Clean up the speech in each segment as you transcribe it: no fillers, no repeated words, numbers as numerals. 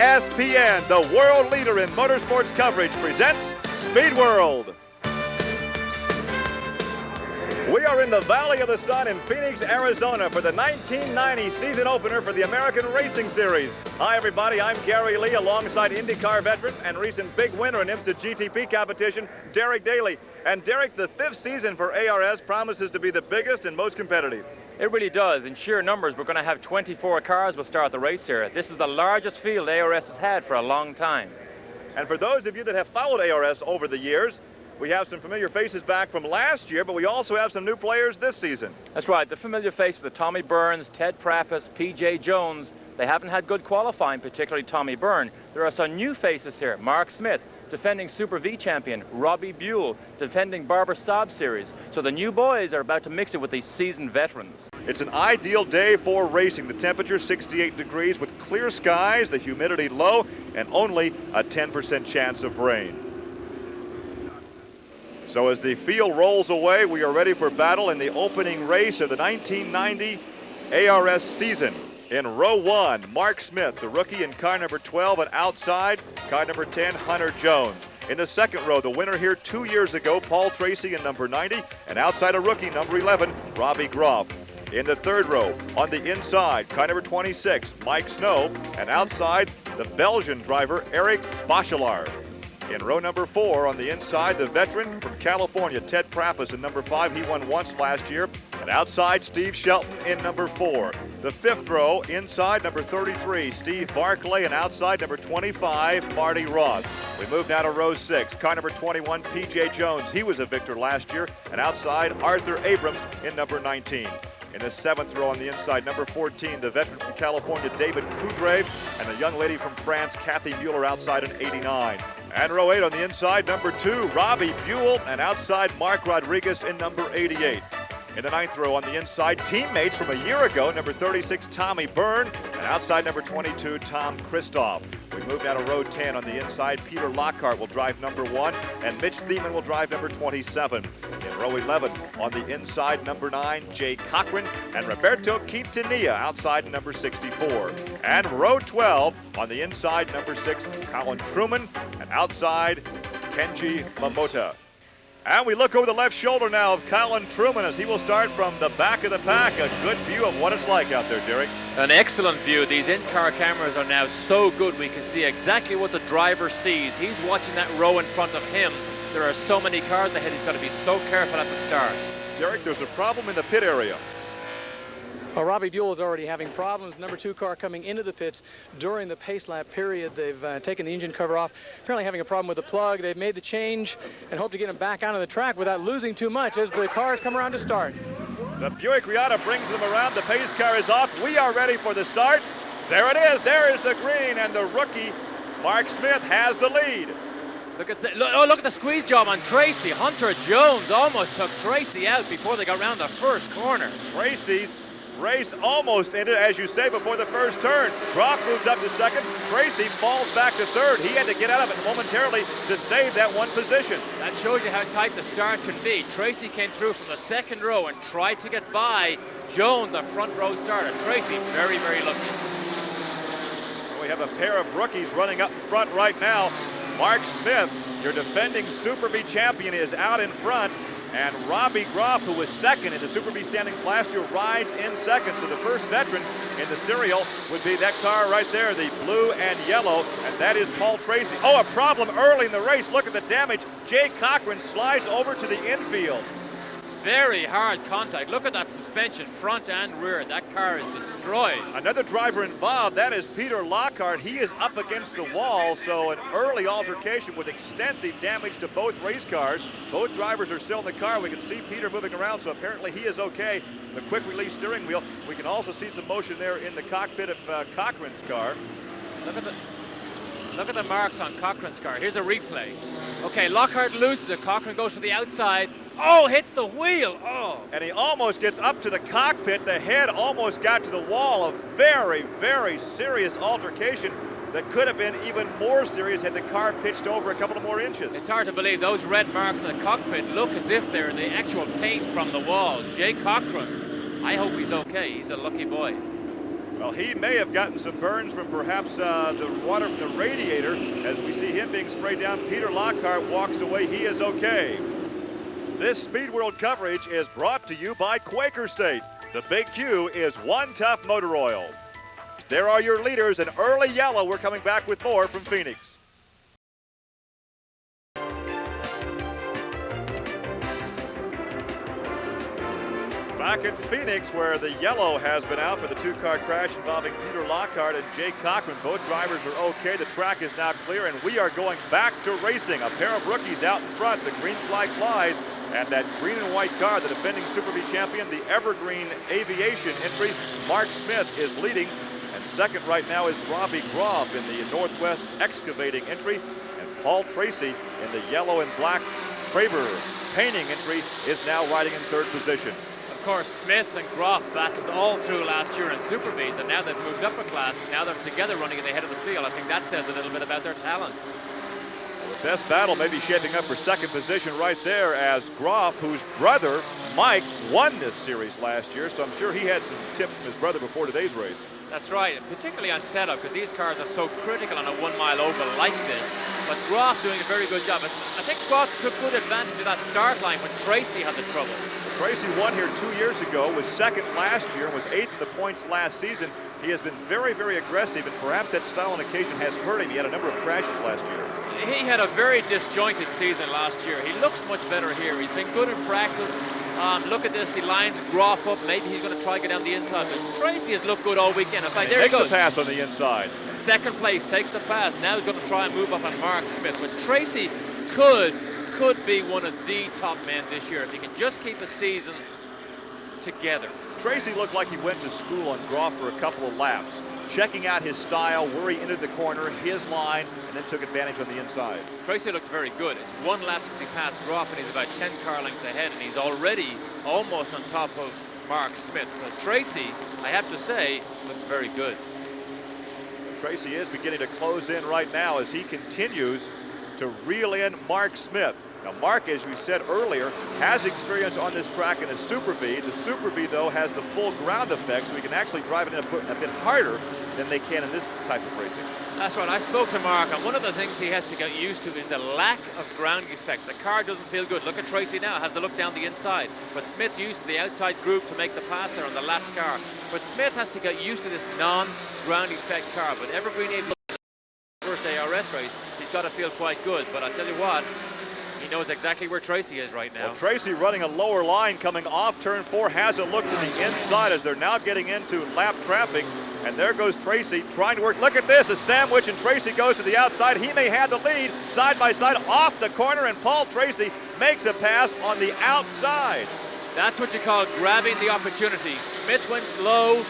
ESPN, the world leader in motorsports coverage, presents Speed World. We are in the Valley of the Sun in Phoenix, Arizona for the 1990 season opener for the American Racing Series. Hi everybody, I'm Gary Lee alongside IndyCar veteran and recent big winner in IMSA GTP competition, Derek Daly. And Derek, the 5th season for ARS promises to be the biggest and most competitive. It really does. In sheer numbers, we're going to have 24 cars will start the race here. This is the largest field ARS has had for a long time. And for those of you that have followed ARS over the years, we have some familiar faces back from last year, but we also have some new players this season. That's right. The familiar faces, the Tommy Burns, Ted Prappis, P.J. Jones, they haven't had good qualifying, particularly Tommy Byrne. There are some new faces here. Mark Smith, defending Super V champion. Robbie Buell, defending Barber Saab Series. So the new boys are about to mix it with the seasoned veterans. It's an ideal day for racing. The temperature 68 degrees with clear skies, the humidity low, and only a 10% chance of rain. So as the field rolls away, we are ready for battle in the opening race of the 1990 ARS season. In row 1, Mark Smith, the rookie in car number 12, and outside, car number 10, Hunter Jones. In the second row, the winner here 2 years ago, Paul Tracy in number 90, and outside a rookie, number 11, Robbie Groff. In the third row, on the inside, car number 26, Mike Snow, and outside, the Belgian driver, Eric Bachelard. In row number 4, on the inside, the veteran from California, Ted Prappis in number 5. He won once last year. And outside, Steve Shelton in number 4. The fifth row, inside number 33, Steve Barclay, and outside number 25, Marty Roth. We move now to row 6, car number 21, P.J. Jones. He was a victor last year. And outside, Arthur Abrams in number 19. In the 7th row on the inside, number 14, the veteran from California, David Coudray, and the young lady from France, Kathy Mueller, outside in 89. And row 8 on the inside, number 2, Robbie Buell, and outside Mark Rodriguez in number 88. In the 9th row on the inside, teammates from a year ago, number 36, Tommy Byrne, and outside number 22, Tom Kristoff. We move now to row 10 on the inside. Peter Lockhart will drive number 1, and Mitch Thiemann will drive number 27. In row 11 on the inside, number 9, Jay Cochran, and Roberto Quintanilla outside number 64. And row 12 on the inside, number 6, Colin Truman, and outside Kenji Momota. And we look over the left shoulder now of Colin Truman as he will start from the back of the pack. A good view of what it's like out there, Derek. An excellent view. These in-car cameras are now so good we can see exactly what the driver sees. He's watching that row in front of him. There are so many cars ahead, he's got to be so careful at the start. Derek, there's a problem in the pit area. Well, Robbie Buell is already having problems. Number 2 car coming into the pits during the pace lap period. They've taken the engine cover off, apparently having a problem with the plug. They've made the change and hope to get him back onto the track without losing too much as the cars come around to start. The Buick Regatta brings them around. The pace car is off. We are ready for the start. There it is. There is the green, and the rookie, Mark Smith, has the lead. Look at the squeeze job on Tracy. Hunter Jones almost took Tracy out before they got around the first corner. Tracy's race almost ended, as you say, before the first turn. Groff moves up to second. Tracy falls back to third. He had to get out of it momentarily to save that one position. That shows you how tight the start can be. Tracy came through from the second row and tried to get by Jones, a front row starter. Tracy, very, very lucky. We have a pair of rookies running up front right now. Mark Smith, your defending Super B champion, is out in front. And Robbie Groff, who was second in the Super B standings last year, rides in second. So the first veteran in the serial would be that car right there, the blue and yellow, and that is Paul Tracy. Oh, a problem early in the race. Look at the damage. Jay Cochran slides over to the infield. Very hard contact. Look at that suspension, front and rear. That car is destroyed. Another driver involved, that is Peter Lockhart. He is up against the wall, so an early altercation with extensive damage to both race cars. Both drivers are still in the car. We can see Peter moving around, so apparently he is okay. The quick release steering wheel. We can also see some motion there in the cockpit of Cochran's car. Look at the marks on Cochran's car. Here's a replay. Okay, Lockhart loses it. Cochran goes to the outside. Oh, hits the wheel. Oh. And he almost gets up to the cockpit. The head almost got to the wall. A very, very serious altercation that could have been even more serious had the car pitched over a couple of more inches. It's hard to believe those red marks in the cockpit look as if they're the actual paint from the wall. Jay Cochran, I hope he's okay. He's a lucky boy. Well, he may have gotten some burns from perhaps the water from the radiator. As we see him being sprayed down, Peter Lockhart walks away. He is okay. This Speed World coverage is brought to you by Quaker State. The Big Q is One Tough Motor Oil. There are your leaders in early yellow. We're coming back with more from Phoenix. Back in Phoenix, where the yellow has been out for the two-car crash involving Peter Lockhart and Jake Cochran. Both drivers are okay. The track is now clear, and we are going back to racing. A pair of rookies out in front. The green flag flies, and that green and white car, the defending Super V champion, the Evergreen Aviation entry, Mark Smith, is leading. And second right now is Robbie Groff in the Northwest Excavating entry. And Paul Tracy in the yellow and black Traber Painting entry is now riding in third position. Of course, Smith and Groff battled all through last year in Super Vs, and now they've moved up a class. Now they're together running at the head of the field. I think that says a little bit about their talent. Well, the best battle may be shaping up for second position right there, as Groff, whose brother Mike won this series last year, so I'm sure he had some tips from his brother before today's race. That's right, particularly on setup, because these cars are so critical on a 1 mile oval like this. But Groff doing a very good job. I think Groff took good advantage of that start line when Tracy had the trouble. Tracy won here 2 years ago, was second last year, and was 8th in the points last season. He has been very, very aggressive, and perhaps that style on occasion has hurt him. He had a number of crashes last year. He had a very disjointed season last year. He looks much better here. He's been good in practice. Look at this, he lines Groff up. Maybe he's going to try to get down the inside, but Tracy has looked good all weekend. In fact, there he goes. Takes the pass on the inside. Second place, takes the pass. Now he's going to try and move up on Mark Smith. But Tracy could be one of the top men this year if he can just keep a season together. Tracy looked like he went to school on Groff for a couple of laps, checking out his style, where he entered the corner, his line, and then took advantage on the inside. Tracy looks very good. It's 1 lap since he passed Groff, and he's about 10 car lengths ahead, and he's already almost on top of Mark Smith. So Tracy, I have to say, looks very good. Tracy is beginning to close in right now as he continues to reel in Mark Smith. Now, Mark, as we said earlier, has experience on this track in a Super V. The Super V, though, has the full ground effect, so he can actually drive it in a bit harder than they can in this type of racing. That's right. I spoke to Mark, and one of the things he has to get used to is the lack of ground effect. The car doesn't feel good. Look at Tracy now, has a look down the inside. But Smith used the outside group to make the pass there on the lapped car. But Smith has to get used to this non-ground effect car. But Evergreen Aviation, first ARS race, he's got to feel quite good. But I tell you what, he knows exactly where Tracy is right now. Well, Tracy running a lower line coming off turn 4, has a look to the inside as they're now getting into lap traffic. And there goes Tracy trying to work. Look at this, a sandwich, and Tracy goes to the outside. He may have the lead side by side off the corner, and Paul Tracy makes a pass on the outside. That's what you call grabbing the opportunity. Smith went low,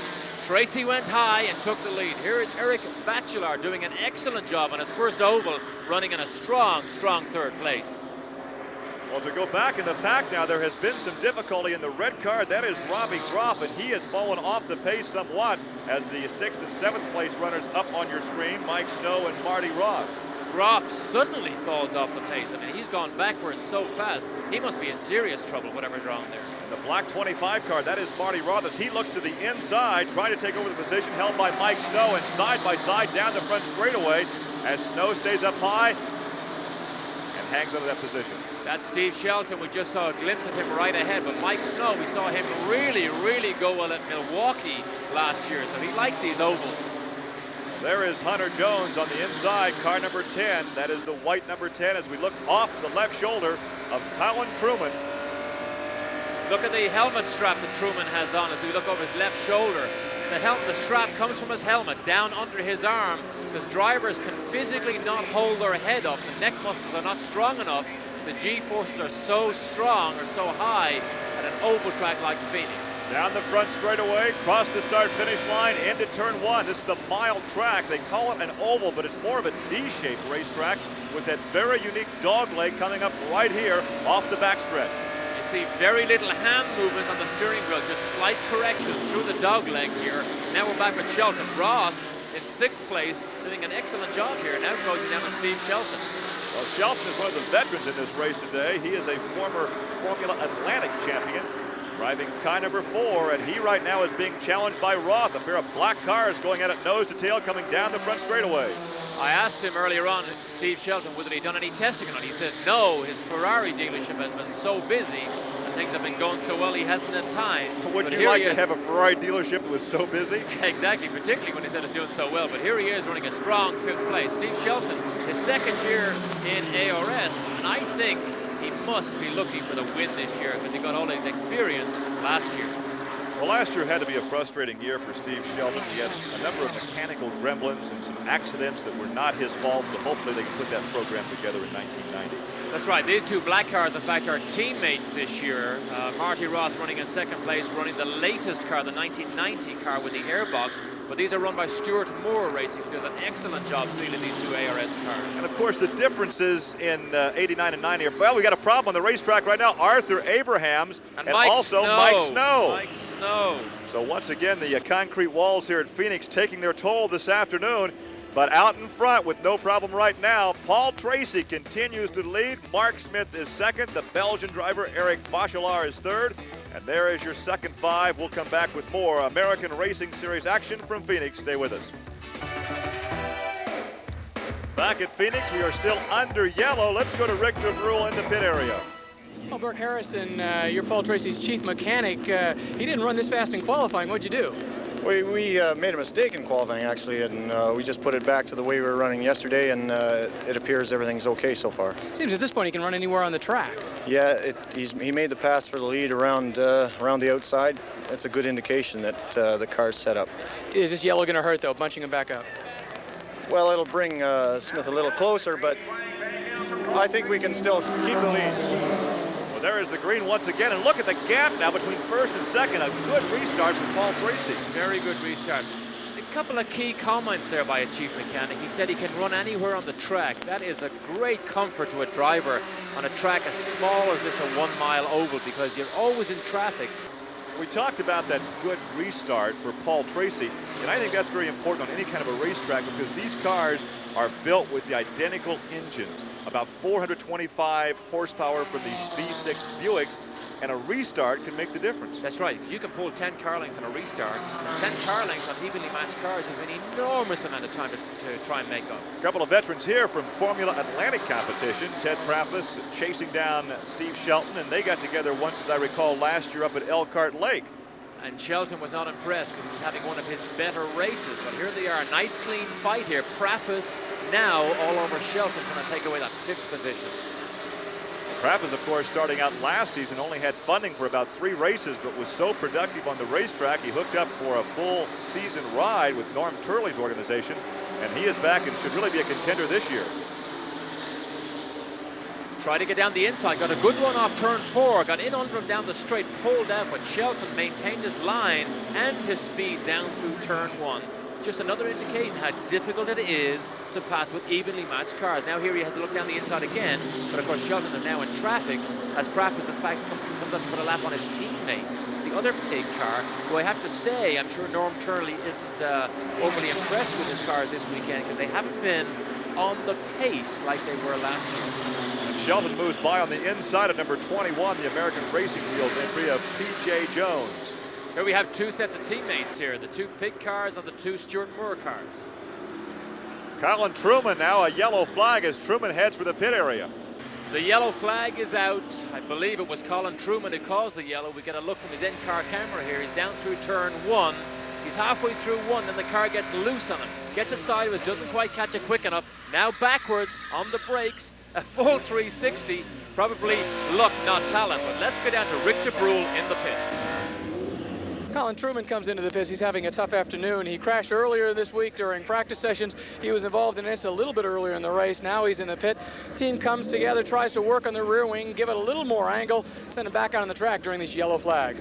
Tracy went high and took the lead. Here is Eric Bachelor doing an excellent job on his first oval, running in a strong, strong third place. Well, as we go back in the pack now, there has been some difficulty in the red car. That is Robbie Groff, and he has fallen off the pace somewhat as the 6th and 7th place runners up on your screen, Mike Snow and Marty Roth. Groff suddenly falls off the pace. I mean, he's gone backwards so fast. He must be in serious trouble, whatever's wrong there. And the black 25 car, that is Marty Roth, as he looks to the inside, trying to take over the position held by Mike Snow, and side by side down the front straightaway as Snow stays up high and hangs onto that position. That's Steve Shelton. We just saw a glimpse of him right ahead, but Mike Snow, we saw him really, really go well at Milwaukee last year, so he likes these ovals. There is Hunter Jones on the inside, car number 10. That is the white number 10 as we look off the left shoulder of Colin Truman. Look at the helmet strap that Truman has on as we look over his left shoulder. The strap comes from his helmet down under his arm because drivers can physically not hold their head up. The neck muscles are not strong enough. The G-forces are so strong or so high at an oval track like Phoenix. Down the front straightaway, cross the start-finish line, into turn 1. This is the mile track. They call it an oval, but it's more of a D-shaped racetrack with that very unique dog leg coming up right here off the backstretch. You see very little hand movements on the steering wheel, just slight corrections through the dog leg here. Now we're back with Shelton. Roth in 6th place, doing an excellent job here. Now closing down on Steve Shelton. Well, Shelton is one of the veterans in this race today. He is a former Formula Atlantic champion. driving car number 4, and he right now is being challenged by Roth. A pair of black cars going at it nose to tail, coming down the front straightaway. I asked him earlier on, Steve Shelton, whether he'd done any testing on it. He said no, his Ferrari dealership has been so busy and things have been going so well he hasn't had time. Wouldn't you like to have a Ferrari dealership that was so busy? Exactly, particularly when he said it's doing so well. But here he is running a strong 5th place. Steve Shelton, his 2nd year in ARS, and I think he must be looking for the win this year because he got all his experience last year. Well, last year had to be a frustrating year for Steve Shelton. He had a number of mechanical gremlins and some accidents that were not his fault, so hopefully they can put that program together in 1990. That's right. These 2 black cars, in fact, are teammates this year. Marty Roth running in 2nd place, running the latest car, the 1990 car with the airbox. But these are run by Stuart Moore Racing, who does an excellent job fielding these 2 ARS cars. And of course, the differences in 89 and 90 are, well, we got a problem on the racetrack right now. Arthur Abrahams and also Mike Snow. Mike Snow. So once again, the concrete walls here at Phoenix taking their toll this afternoon. But out in front with no problem right now, Paul Tracy continues to lead. Mark Smith is 2nd. The Belgian driver Eric Bachelard is 3rd. And there is your second 5. We'll come back with more American Racing Series action from Phoenix. Stay with us. Back at Phoenix, we are still under yellow. Let's go to Rick DeBrule in the pit area. Well, Burke Harrison, you're Paul Tracy's chief mechanic. He didn't run this fast in qualifying. What'd you do? We made a mistake in qualifying, actually, and we just put it back to the way we were running yesterday, and it appears everything's okay so far. Seems at this point he can run anywhere on the track. Yeah, he made the pass for the lead around the outside. That's a good indication that the car's set up. Is this yellow going to hurt, though, bunching him back up? Well, it'll bring Smith a little closer, but I think we can still keep the lead. There is the green once again, and look at the gap now between 1st and 2nd. A good restart from Paul Tracy. Very good restart. A couple of key comments there by his chief mechanic. He said he can run anywhere on the track. That is a great comfort to a driver on a track as small as this, a 1-mile oval, because you're always in traffic. We talked about that good restart for Paul Tracy, and I think that's very important on any kind of a racetrack because these cars are built with the identical engines, about 425 horsepower from these V6 Buicks, and a restart can make the difference. That's right, because you can pull 10 car lengths on a restart. 10 car lengths on evenly matched cars is an enormous amount of time to try and make up. A couple of veterans here from Formula Atlantic competition. Ted Prappus chasing down Steve Shelton, and they got together once, as I recall, last year up at Elkhart Lake. And Shelton was not impressed because he was having one of his better races. But here they are, a nice clean fight here. Prappus now all over Shelton, trying to take away that 5th position. Prappus, of course, starting out last season, only had funding for about 3 races, but was so productive on the racetrack, he hooked up for a full season ride with Norm Turley's organization, and he is back and should really be a contender this year. Tried to get down the inside, got a good run off turn 4, got in under him down the straight, pulled out, but Shelton maintained his line and his speed down through turn 1. Just another indication how difficult it is to pass with evenly matched cars. Now here he has to look down the inside again, but of course Shelton is now in traffic as Prappus in fact comes up to put a lap on his teammate, the other pig car, who I have to say I'm sure Norm Turley isn't overly impressed with his cars this weekend because they haven't been on the pace like they were last year. And Shelton moves by on the inside of number 21, the American Racing Wheels entry of P.J. Jones. Here we have 2 sets of teammates here, the 2 pig cars and the 2 Stuart Moore cars. Colin Truman now, a yellow flag as Truman heads for the pit area. The yellow flag is out. I believe it was Colin Truman who caused the yellow. We get a look from his in-car camera here. He's down through turn 1. He's halfway through 1, then the car gets loose on him. Gets it sideways, doesn't quite catch it quick enough. Now backwards on the brakes, a full 360. Probably luck, not talent. But let's go down to Rick DeBrule in the pits. Colin Truman comes into the pits. He's having a tough afternoon. He crashed earlier this week during practice sessions. He was involved in it a little bit earlier in the race. Now he's in the pit. Team comes together, tries to work on the rear wing, give it a little more angle, send him back out on the track during this yellow flag.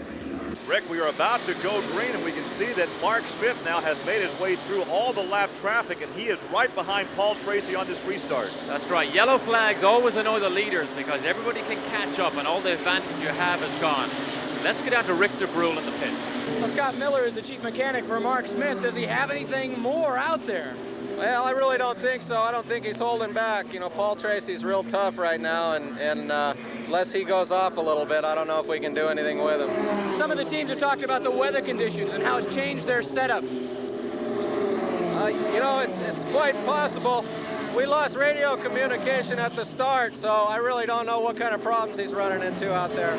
Rick, we are about to go green, and we can see that Mark Smith now has made his way through all the lap traffic, and he is right behind Paul Tracy on this restart. That's right. Yellow flags always annoy the leaders because everybody can catch up, and all the advantage you have is gone. Let's get down to Rick DeBrule in the pits. Well, Scott Miller is the chief mechanic for Mark Smith. Does he have anything more out there? Well, I really don't think so. I don't think he's holding back. You know, Paul Tracy's real tough right now, and unless he goes off a little bit, I don't know if we can do anything with him. Some of the teams have talked about the weather conditions and how it's changed their setup. You know, it's quite possible. We lost radio communication at the start, so I really don't know what kind of problems he's running into out there.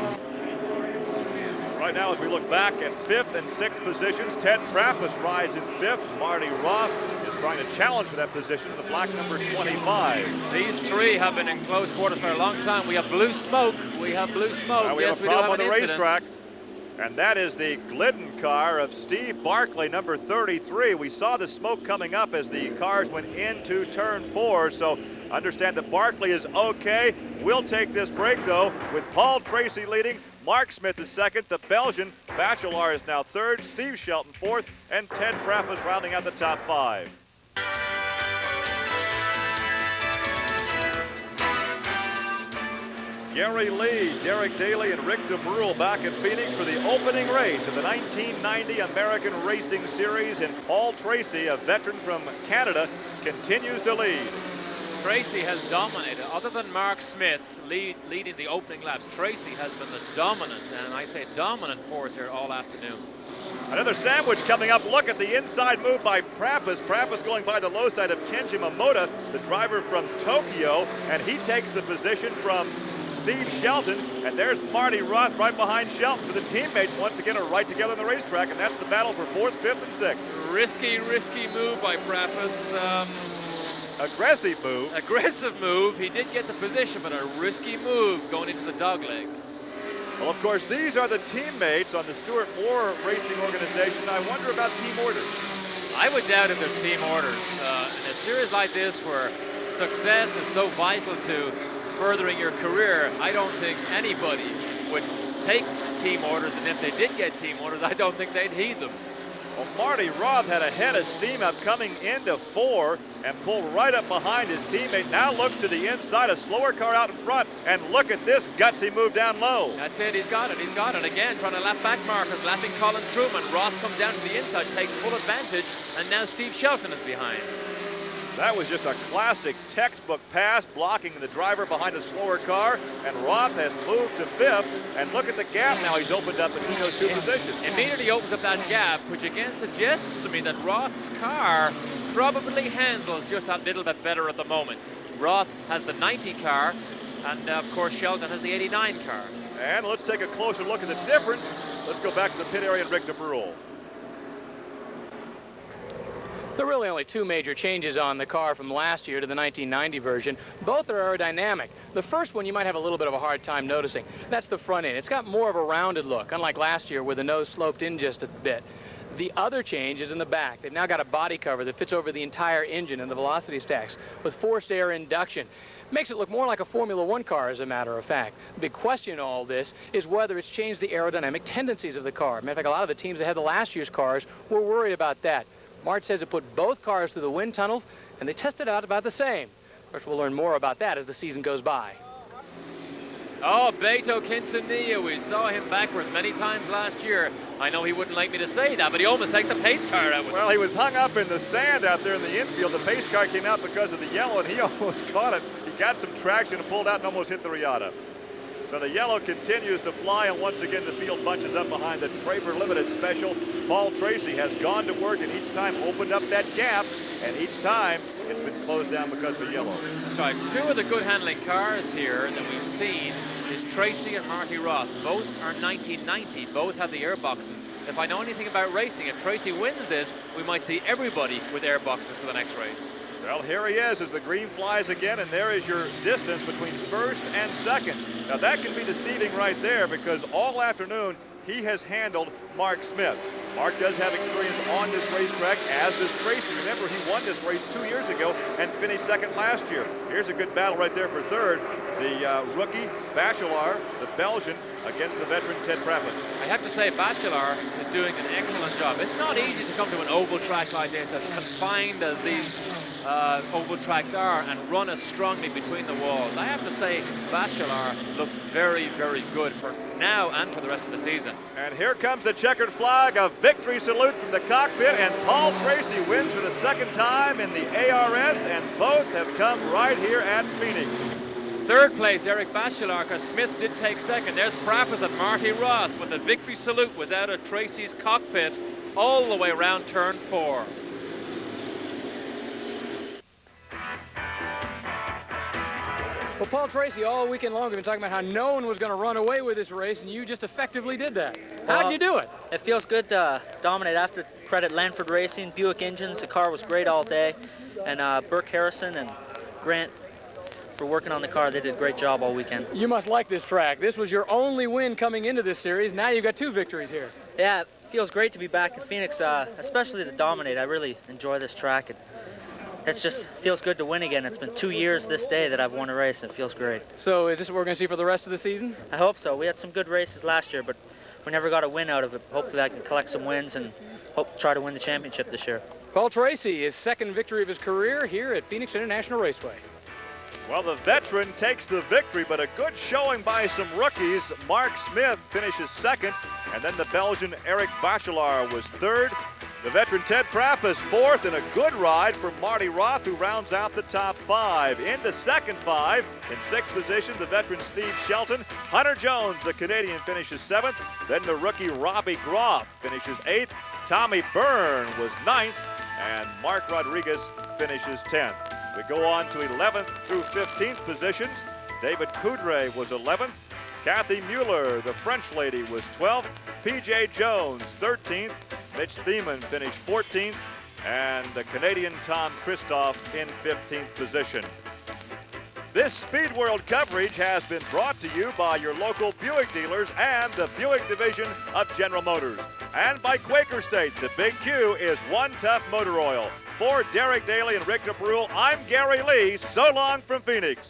Right now, as we look back at 5th and 6th positions, Ted Prappus rides in 5th. Marty Roth is trying to challenge for that position, the black number 25. These three have been in close quarters for a long time. We have blue smoke. We have blue smoke. We Yes, have a we do problem have on an the incident. racetrack. And that is the Glidden car of Steve Barclay, number 33. We saw the smoke coming up as the cars went into turn 4, so understand that Barclay is okay. We'll take this break, though, with Paul Tracy leading. Mark Smith is second. The Belgian Bachelard is now third. Steve Shelton fourth. And Ted Prappus rounding out the top 5. Gary Lee, Derek Daly, and Rick DeBrule back at Phoenix for the opening race of the 1990 American Racing Series, and Paul Tracy, a veteran from Canada, continues to lead. Tracy has dominated. Other than Mark Smith leading the opening laps, Tracy has been the dominant, and I say dominant force here all afternoon. Another sandwich coming up. Look at the inside move by Prappus. Prappus going by the low side of Kenji Momota, the driver from Tokyo, and he takes the position from Steve Shelton, and there's Marty Roth right behind Shelton. So the teammates once again are right together on the racetrack, and that's the battle for 4th, 5th, and 6th. Risky move by Prappus. Aggressive move. Aggressive move. He did get the position, but a risky move going into the dogleg. Well, of course, these are the teammates on the Stuart Moore Racing Organization. I wonder about team orders. I would doubt if there's team orders. In a series like this where success is so vital to furthering your career, I don't think anybody would take team orders, and if they did get team orders, I don't think they'd heed them. Well, Marty Roth had a head of steam up coming into 4 and pulled right up behind his teammate. Now looks to the inside, a slower car out in front, and look at this gutsy move down low. That's it, he's got it again, trying to lap back markers, lapping Colin Truman. Roth comes down to the inside, takes full advantage, and now Steve Shelton is behind. That was just a classic textbook pass, blocking the driver behind a slower car, and Roth has moved to 5th, and look at the gap now he's opened up between those two positions. Immediately opens up that gap, which again suggests to me that Roth's car probably handles just that little bit better at the moment. Roth has the 90 car, and of course Shelton has the 89 car. And let's take a closer look at the difference. Let's go back to the pit area and Rick DeBrule. There are really only two major changes on the car from last year to the 1990 version. Both are aerodynamic. The first one you might have a little bit of a hard time noticing. That's the front end. It's got more of a rounded look, unlike last year where the nose sloped in just a bit. The other change is in the back. They've now got a body cover that fits over the entire engine and the velocity stacks with forced air induction. Makes it look more like a Formula One car, as a matter of fact. The big question in all this is whether it's changed the aerodynamic tendencies of the car. Matter of fact, a lot of the teams that had the last year's cars were worried about that. Mart says it put both cars through the wind tunnels, and they tested out about the same. Of course, we'll learn more about that as the season goes by. Oh, Beto Quintanilla, we saw him backwards many times last year. I know he wouldn't like me to say that, but he almost takes the pace car out with him. Well, he was hung up in the sand out there in the infield. The pace car came out because of the yellow, and he almost caught it. He got some traction and pulled out and almost hit the Riata. So the yellow continues to fly, and once again the field bunches up behind the Traver Limited Special. Paul Tracy has gone to work and each time opened up that gap, and each time it's been closed down because of the yellow. That's right. Two of the good handling cars here that we've seen is Tracy and Marty Roth. Both are 1990. Both have the airboxes. If I know anything about racing, if Tracy wins this, we might see everybody with airboxes for the next race. Well, here he is as the green flies again, and there is your distance between first and second. Now that can be deceiving right there because all afternoon he has handled Mark Smith. Mark does have experience on this racetrack, as does Tracy. Remember, he won this race 2 years ago and finished second last year. Here's a good battle right there for third. The rookie, Bachelard, the Belgian, against the veteran Ted Prappus. I have to say, Bachelard is doing an excellent job. It's not easy to come to an oval track like this, as confined as these oval tracks are, and run as strongly between the walls. I have to say, Bachelard looks very, very good for now and for the rest of the season. And here comes the checkered flag, a victory salute from the cockpit, and Paul Tracy wins for the second time in the ARS, and both have come right here at Phoenix. Third place, Eric Bachelard, because Smith did take second. There's Prappas and Marty Roth, but the victory salute was out of Tracy's cockpit all the way around turn 4. Well, Paul Tracy, all weekend long, we've been talking about how no one was going to run away with this race, and you just effectively did that. How'd you do it? It feels good to dominate. I have to credit Lanford Racing, Buick engines. The car was great all day, and Burke Harrison and Grant for working on the car. They did a great job all weekend. You must like this track. This was your only win coming into this series. Now you've got 2 victories here. Yeah, it feels great to be back in Phoenix, especially to dominate. I really enjoy this track. It just feels good to win again. It's been 2 years this day that I've won a race, and it feels great. So is this what we're going to see for the rest of the season? I hope so. We had some good races last year, but we never got a win out of it. Hopefully I can collect some wins and hope to try to win the championship this year. Paul Tracy, his 2nd victory of his career here at Phoenix International Raceway. Well, the veteran takes the victory, but a good showing by some rookies. Mark Smith finishes 2nd, and then the Belgian Eric Bachelard was 3rd. The veteran Ted Prappas 4th, and a good ride from Marty Roth, who rounds out the top 5. In the second 5, in 6th position, the veteran Steve Shelton. Hunter Jones, the Canadian, finishes 7th. Then the rookie Robbie Groff finishes 8th. Tommy Byrne was 9th, and Mark Rodriguez finishes 10th. We go on to 11th through 15th positions. David Coudray was 11th. Kathy Mueller, the French lady, was 12th. P.J. Jones, 13th. Mitch Thiemann finished 14th. And the Canadian Tom Kristoff in 15th position. This Speed World coverage has been brought to you by your local Buick dealers and the Buick division of General Motors. And by Quaker State, the Big Q is One Tough Motor Oil. For Derek Daly and Rick DeBrule, I'm Gary Lee. So long from Phoenix.